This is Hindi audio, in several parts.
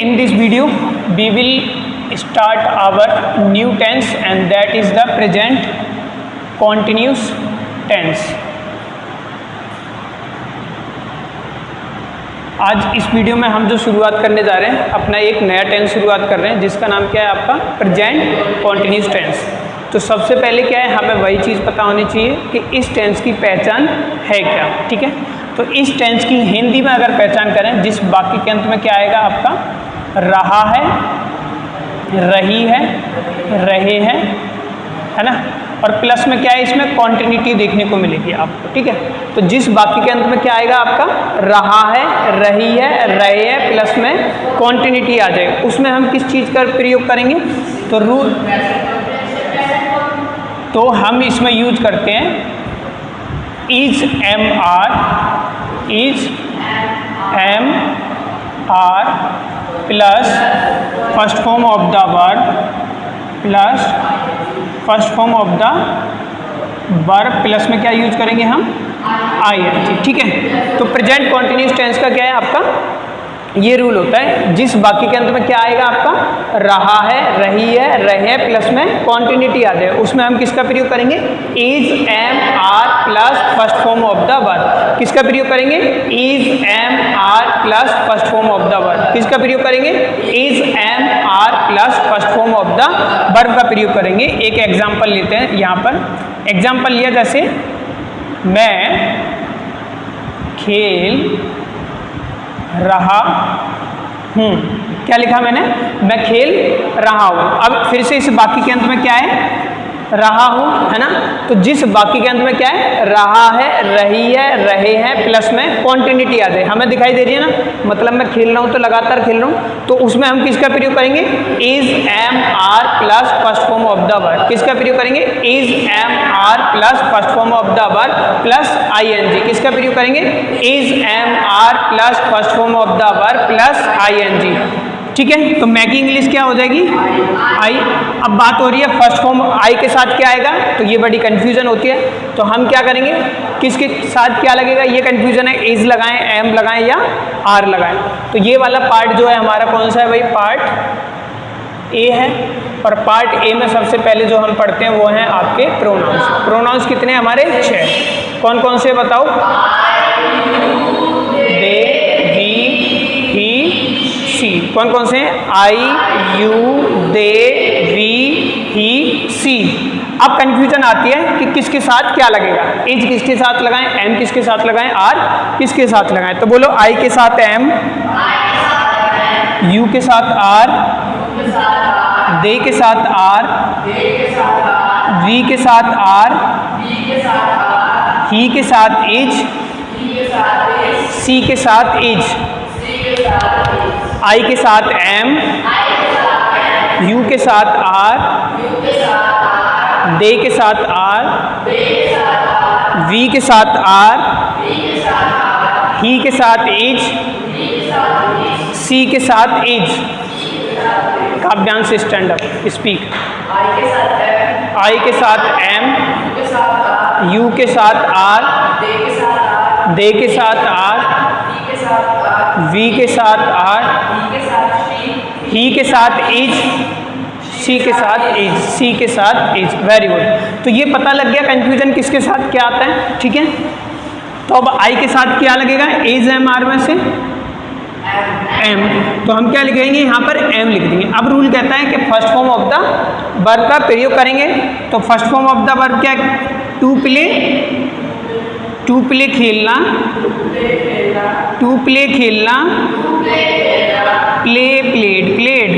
in this video we will start our new tense and that is the present continuous tense। आज इस वीडियो में हम जो शुरुआत करने जा रहे हैं अपना एक नया टेंस शुरुआत कर रहे हैं जिसका नाम क्या है आपका प्रेजेंट कॉन्टिन्यूस टेंस। तो सबसे पहले क्या है, हमें वही चीज़ पता होनी चाहिए कि इस टेंस की पहचान है क्या। ठीक है, तो इस टेंस की हिंदी में अगर पहचान करें, जिस वाक्य के अंत में क्या आएगा आपका, रहा है, रही है, रहे हैं, है ना, और प्लस में क्या है, इसमें कॉन्टिन्यूटी देखने को मिलेगी आपको। ठीक है, तो जिस वाक्य के अंत में क्या आएगा आपका, रहा है, रही है, रहे हैं, प्लस में कॉन्टिन्यूटी आ जाएगी, उसमें हम किस चीज़ का प्रयोग करेंगे, तो रूल, तो हम इसमें यूज करते हैं is am are, is am are plus first form of the verb plus first form of the verb plus में क्या यूज करेंगे हम, ING। ठीक है, तो प्रेजेंट कॉन्टिन्यूस टेंस का क्या है आपका, ये रूल होता है जिस वाक्य के अंत में क्या आएगा आपका, रहा है, रही है, रहे प्लस में कॉन्टिन्यूटी आ जाए, उसमें हम किसका प्रयोग करेंगे, is am are plus first form of the verb. किसका प्रयोग करेंगे, is am are plus first form of the verb. किसका प्रयोग करेंगे, is am are plus first form of the verb का प्रयोग करेंगे। एक एग्जाम्पल लेते हैं, यहाँ पर एग्जाम्पल लिया जैसे मैं खेल रहा हूँ, क्या लिखा मैंने, मैं खेल रहा हूँ। अब फिर से इस वाक्य के अंत में क्या है, रहा हूँ, है ना, तो जिस वाक्य के अंत में क्या है, रहा है, रही है, रहे हैं, प्लस में कॉन्टिन्यूटी आ जाए, हमें दिखाई दे रही है ना, मतलब मैं खेल रहा हूँ तो लगातार खेल रहा हूँ, तो उसमें हम किसका प्रयोग करेंगे, is am are plus first form of the verb. किसका प्रयोग करेंगे, is am are plus first form of the verb plus ING। किसका प्रयोग करेंगे, is am are plus first form of the verb plus ING। ठीक है, तो मैगी इंग्लिश क्या हो जाएगी, आई। अब बात हो रही है फर्स्ट फॉर्म आई के साथ क्या आएगा, तो ये बड़ी कंफ्यूजन होती है, तो हम क्या करेंगे, किसके साथ क्या लगेगा, ये कंफ्यूजन है, इज लगाएं, एम लगाएं या आर लगाएं। तो ये वाला पार्ट जो है हमारा कौन सा है भाई, पार्ट ए है, और पार्ट ए में सबसे पहले जो हम पढ़ते हैं वो हैं आपके प्रोनाउंस। प्रोनाउंस कितने हमारे, 6। कौन कौन से बताओ, दे, वी, ही, सी। कौन कौन से हैं, आई, यू, दे, वी, ही, सी। अब कंफ्यूजन आती है कि किसके साथ क्या लगेगा, इज किसके साथ लगाएं, एम किसके साथ लगाएं, आर किसके साथ लगाएं। तो बोलो आई के साथ एम, यू के साथ आर, दे के साथ आर, वी के साथ आर, ही के साथ इज, सी के साथ इज, आई के साथ एम, यू के साथ आर, दे के साथ आर, वी के साथ आर, ही के साथ इज, सी के साथ इज। काव्यांश से स्टैंड अप स्पीक। आई के साथ एम, यू के साथ आर, दे के साथ आर, वी के साथ आर, ही के साथ इज, सी के साथ इज, सी के साथ इज। वेरी गुड, तो ये पता लग गया कंफ्यूजन किसके साथ क्या आता है। ठीक है, तो अब आई के साथ क्या लगेगा, इज एम आर में से एम, तो हम क्या लिखेंगे, यहाँ पर एम लिख देंगे। अब रूल कहता है कि first form of the verb का प्रयोग करेंगे, तो first form of the verb क्या, टू प्ले, टू प्ले खेलना, टू प्ले खेलना, play played played,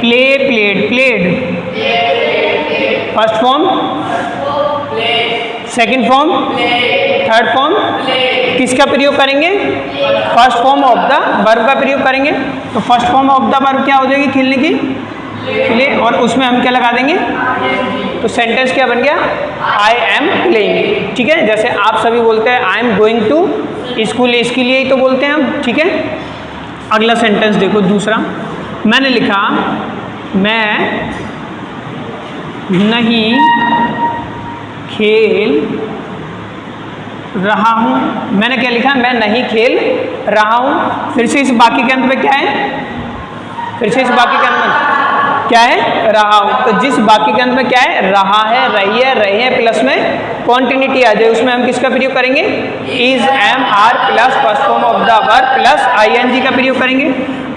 play played played. First form, second form, third form, किसका प्रयोग करेंगे, first form of the verb का प्रयोग करेंगे। तो first form of the verb क्या हो जाएगी, खेलने की, प्ले, और उसमें हम क्या लगा देंगे, तो सेंटेंस क्या बन गया, आई एम प्लेइंग। ठीक है, जैसे आप सभी बोलते हैं I am going to school, इसके लिए ही तो बोलते हैं हम। ठीक है, अगला सेंटेंस देखो दूसरा, मैंने लिखा मैं नहीं खेल रहा हूँ, मैंने क्या लिखा, मैं नहीं खेल रहा हूँ। फिर से इस बाकी के अंत में क्या है, फिर से इस बाकी के अंत में क्या है, रहा हूँ। तो जिस बाकी के अंत में क्या है, रहा है, रही है, रहे हैं प्लस में कॉन्टिन्यूटी आ जाए, उसमें हम किसका प्रयोग करेंगे, is, am, are plus first form of the verb plus ING का प्रयोग करेंगे।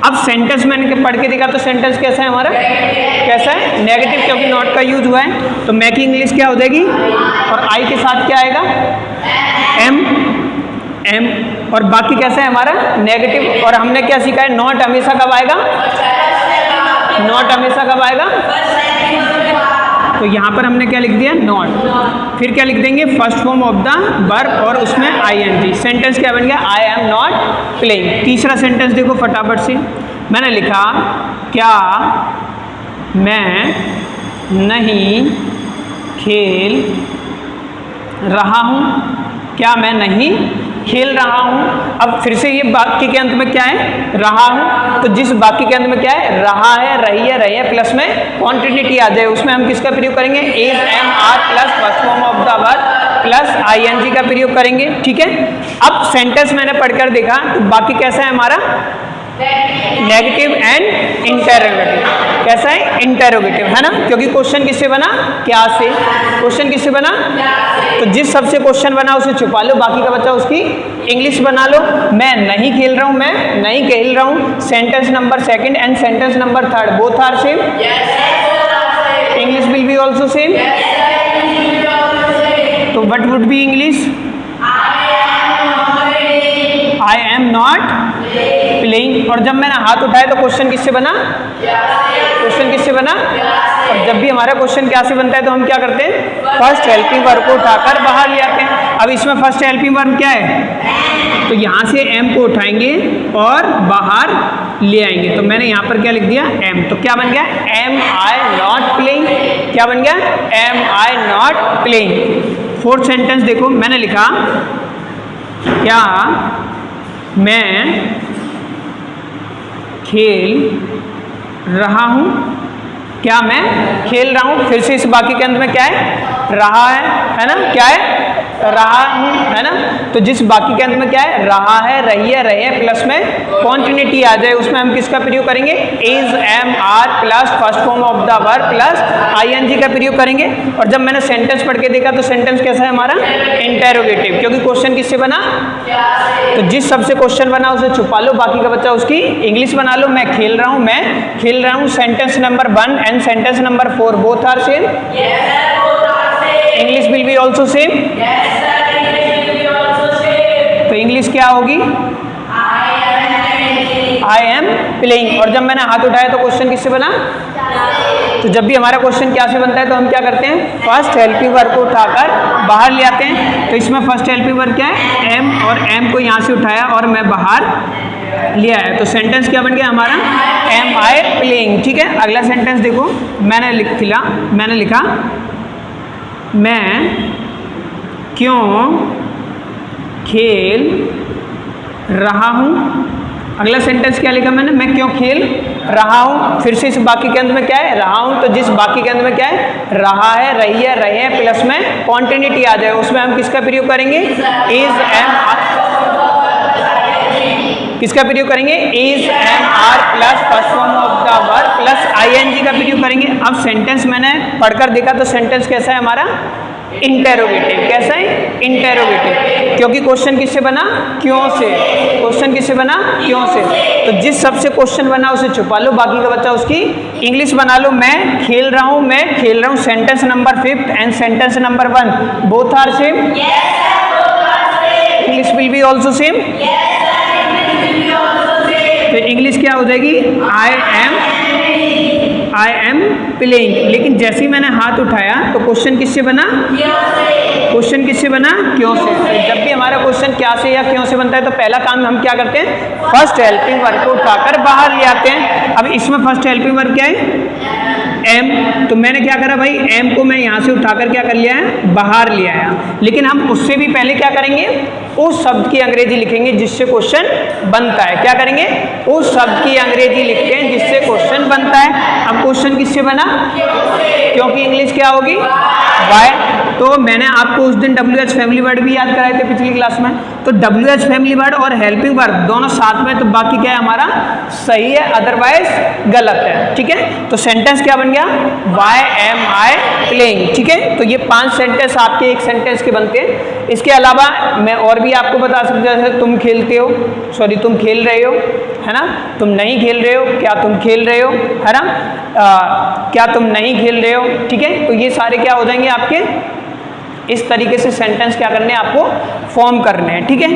अब सेंटेंस मैंने पढ़ के देखा तो सेंटेंस कैसा है हमारा, कैसा है, नेगेटिव, क्योंकि नॉट का यूज हुआ है। तो मैं की इंग्लिश क्या हो जाएगी, और आई के साथ क्या आएगा, एम, एम, और बाकी कैसा है हमारा, नेगेटिव। और हमने क्या सीखा है, नॉट हमेशा कब आएगा, नॉट हमेशा कब आएगा, तो यहाँ पर हमने क्या लिख दिया, नॉट। फिर क्या लिख देंगे, first form of the verb और उसमें आईएनजी। सेंटेंस क्या बन गया, आई एम नॉट प्लेइंग। तीसरा सेंटेंस देखो फटाफट से, मैंने लिखा, क्या मैं नहीं खेल रहा हूँ, क्या मैं नहीं खेल रहा हूँ। अब फिर से ये बाकी के अंत में क्या है, रहा हूँ, तो जिस बाकी के अंत में क्या है, रहा है, रही है, रही है प्लस में कॉन्टिन्यूटी आ जाए, उसमें हम किसका प्रयोग करेंगे, is, am, are plus first form of the verb plus ING का प्रयोग करेंगे। ठीक है, अब सेंटेंस मैंने पढ़कर देखा तो बाकी कैसा है हमारा, नेगेटिव एंड इंटेरोगेटिव। कैसा है, इंटेरोगेटिव, है ना, क्योंकि क्वेश्चन किससे बना, क्या से, क्वेश्चन किससे बना, तो जिस सबसे क्वेश्चन बना उसे छुपा लो, बाकी का बच्चा उसकी इंग्लिश बना लो। मैं नहीं खेल रहा हूँ, मैं नहीं खेल रहा हूँ, sentence number second and sentence number third both are same, English will be also same. तो what would be English, I am not playing. और जब मैंने हाथ उठाया तो क्वेश्चन किससे बना, क्वेश्चन किससे बना, और जब भी हमारा क्वेश्चन क्या से बनता है तो हम क्या करते हैं, फर्स्ट हेल्पिंग वर्ब को उठाकर बाहर ले आते हैं। अब इसमें फर्स्ट हेल्पिंग वर्ब क्या है, तो यहाँ से एम को उठाएंगे और बाहर ले आएंगे। तो मैंने यहाँ पर क्या लिख दिया, एम, तो क्या बन गया, एम आई नॉट प्लेइंग। क्या बन गया, am I not playing. Fourth sentence देखो, मैंने लिखा, क्या मैं खेल रहा हूँ, क्या मैं खेल रहा हूँ। फिर से इस बाकी के अंत में क्या है, रहा है ना, क्या है, रहा हूँ, है ना। तो जिस बाकी के अंत में क्या है, रहा है, रही है, रहे हैं प्लस में कॉन्टिन्यूटी आ जाए, उसमें हम किसका प्रयोग करेंगे, is, am, are plus first form of the verb plus ING का प्रयोग करेंगे। और जब मैंने सेंटेंस पढ़ के देखा तो सेंटेंस कैसा है हमारा, इंटेरोगेटिव, क्योंकि क्वेश्चन किससे बना, तो जिस सबसे क्वेश्चन बना उसे छुपा लो, बाकी का बच्चा उसकी इंग्लिश बना लो। मैं खेल रहा हूँ, मैं खेल रहा हूँ, sentence number 1 and sentence number 4 both are same, English will be also same. तो इंग्लिश क्या होगी, आई एम प्लेइंग। और जब मैंने हाथ उठाया तो क्वेश्चन किससे बना, तो जब भी हमारा क्वेश्चन क्या से बनता है तो हम क्या करते हैं, फर्स्ट हेल्पिंग वर्ब को उठाकर बाहर ले आते हैं। तो इसमें फर्स्ट हेल्पिंग वर्ब क्या है, एम, और एम को यहाँ से उठाया और मैं बाहर ले आया। तो सेंटेंस क्या बन गया हमारा, एम आई प्लेइंग। ठीक है, अगला सेंटेंस देखो, मैंने लिखा मैं क्यों खेल रहा हूँ। अगला सेंटेंस क्या लिखा मैंने, मैं क्यों खेल रहा हूँ। फिर से इस बाकी के अंत में क्या है, रहा हूँ, तो जिस बाकी के अंत में क्या है, रहा है, रही है, रहे हैं प्लस में कॉन्टिन्यूटी आ जाए, उसमें हम किसका प्रयोग करेंगे, इज, एम, किसका प्रयोग करेंगे, is, am, are plus first form of the verb plus ING का प्रयोग करेंगे। अब सेंटेंस मैंने पढ़कर देखा तो सेंटेंस कैसा है हमारा, इंटेरोगेटिव। कैसा है, इंटेरोगेटिव, क्योंकि क्वेश्चन किससे बना, क्यों से, क्वेश्चन किससे बना, क्यों से। तो जिस सबसे क्वेश्चन बना उसे छुपा लो, बाकी का बच्चा उसकी इंग्लिश बना लो। मैं खेल रहा हूँ, मैं खेल रहा हूँ, sentence number 5 and sentence number 1 both are same, English will be also same. तो इंग्लिश क्या हो जाएगी, आई एम प्लेइंग। लेकिन जैसे ही मैंने हाथ उठाया तो क्वेश्चन किससे बना, क्वेश्चन किससे बना, क्यों से। जब भी हमारा क्वेश्चन क्या से या क्यों से बनता है तो पहला काम हम क्या करते हैं, फर्स्ट हेल्पिंग वर्ब को उठाकर बाहर ले आते हैं। अब इसमें फर्स्ट हेल्पिंग वर्ब क्या है, एम। तो मैंने क्या करा भाई, एम को मैं यहाँ से उठाकर क्या कर लिया है, बाहर ले आया। लेकिन हम उससे भी पहले क्या करेंगे, उस शब्द की अंग्रेजी लिखेंगे जिससे क्वेश्चन बनता है। क्या करेंगे, उस शब्द की अंग्रेजी लिखते हैं जिससे क्वेश्चन बनता है। अब क्वेश्चन किससे बना, क्योंकि इंग्लिश क्या होगी, वाई। तो मैंने आपको उस दिन WH फैमिली वर्ड भी याद कराए थे पिछली क्लास में, तो WH फैमिली वर्ड और हेल्पिंग वर्ब दोनों साथ में, तो बाकी क्या है हमारा सही है, अदरवाइज गलत है। ठीक है, तो सेंटेंस क्या बन गया, वाई एम आई प्लेइंग। ठीक है, तो ये 5 सेंटेंस आपके एक सेंटेंस के बनते हैं। इसके अलावा मैं और भी आपको बता सकता हूँ, जैसे तुम खेलते हो, सॉरी तुम खेल रहे हो, है ना, तुम नहीं खेल रहे हो, क्या तुम खेल रहे हो, है ना, क्या तुम नहीं खेल रहे हो। ठीक है, तो ये सारे क्या हो जाएंगे आपके, इस तरीके से सेंटेंस क्या करने हैं आपको फॉर्म करने हैं। ठीक है,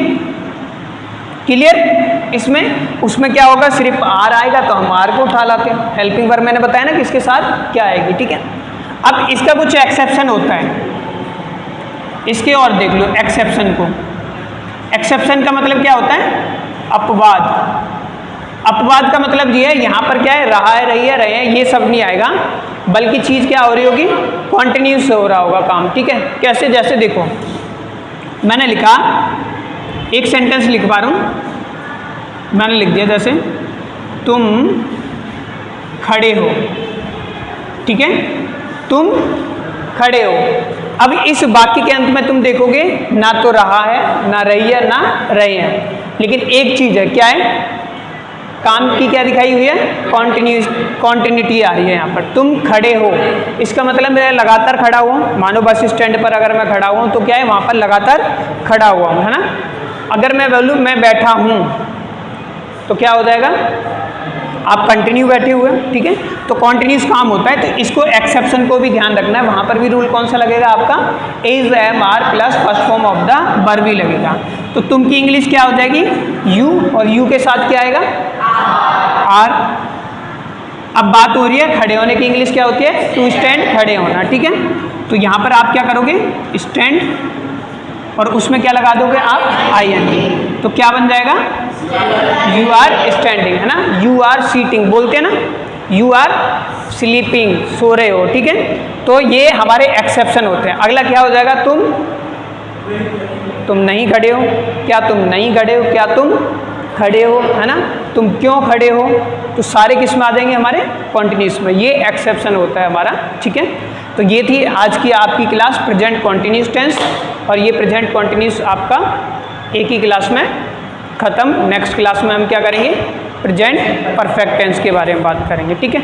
क्लियर। इसमें उसमें क्या होगा, सिर्फ आर आएगा तो हम आर को उठा लाते हैं। हेल्पिंग वर्ब मैंने बताया ना कि इसके साथ क्या आएगी। ठीक है, अब इसका कुछ एक्सेप्शन होता है, इसके और देख लो एक्सेप्शन को। एक्सेप्शन का मतलब क्या होता है, अपवाद। अपवाद का मतलब ये है, यहाँ पर क्या है, रहा है, रही है, रहे हैं, ये सब नहीं आएगा, बल्कि चीज़ क्या हो रही होगी, कॉन्टिन्यूस हो रहा होगा काम। ठीक है, कैसे, जैसे देखो मैंने लिखा, एक सेंटेंस लिख पा रहा हूँ, मैंने लिख दिया जैसे तुम खड़े हो। ठीक है, तुम खड़े हो। अब इस वाक्य के अंत में तुम देखोगे ना तो रहा है, ना रही है, ना रहे हैं, लेकिन एक चीज़ है, क्या है, काम की क्या दिखाई हुई है, कॉन्टिन्यूटी आ रही है। यहाँ पर तुम खड़े हो, इसका मतलब मैं लगातार खड़ा हुआ हूँ। मानो बस स्टैंड पर अगर मैं खड़ा हुआ हूँ तो क्या है, वहाँ पर लगातार खड़ा हुआ हूँ, है ना। अगर मैं बोलूँ मैं बैठा हूँ तो क्या हो जाएगा, आप कंटिन्यू बैठे हुए हैं। ठीक है, तो कॉन्टिन्यूस काम होता है, तो इसको एक्सेप्शन को भी ध्यान रखना है। वहाँ पर भी रूल कौन सा लगेगा आपका, is am are plus first form of the verb ही लगेगा। तो तुम की इंग्लिश क्या हो जाएगी, यू, और यू के साथ क्या आएगा, आर। अब बात हो रही है खड़े होने की, इंग्लिश क्या होती है, टू स्टैंड, खड़े होना। ठीक है, तो यहाँ पर आप क्या करोगे, स्टैंड, और उसमें क्या लगा दोगे आप, ING, तो क्या बन जाएगा, यू आर स्टैंडिंग, है ना, यू आर सीटिंग बोलते हैं ना, यू आर स्लीपिंग, सो रहे हो। ठीक है, तो ये हमारे एक्सेप्शन होते हैं। अगला क्या हो जाएगा, तुम नहीं खड़े हो, क्या तुम नहीं खड़े हो, क्या तुम खड़े हो, है ना, तुम क्यों खड़े हो, तो सारे किस में आ जाएंगे, हमारे कॉन्टिन्यूस में। ये एक्सेप्शन होता है हमारा। ठीक है, तो ये थी आज की आपकी क्लास प्रेजेंट कॉन्टिन्यूस टेंस, और ये प्रेजेंट कॉन्टिन्यूस आपका एक ही क्लास में ख़त्म। नेक्स्ट क्लास में हम क्या करेंगे, प्रेजेंट परफेक्ट टेंस के बारे में बात करेंगे। ठीक है।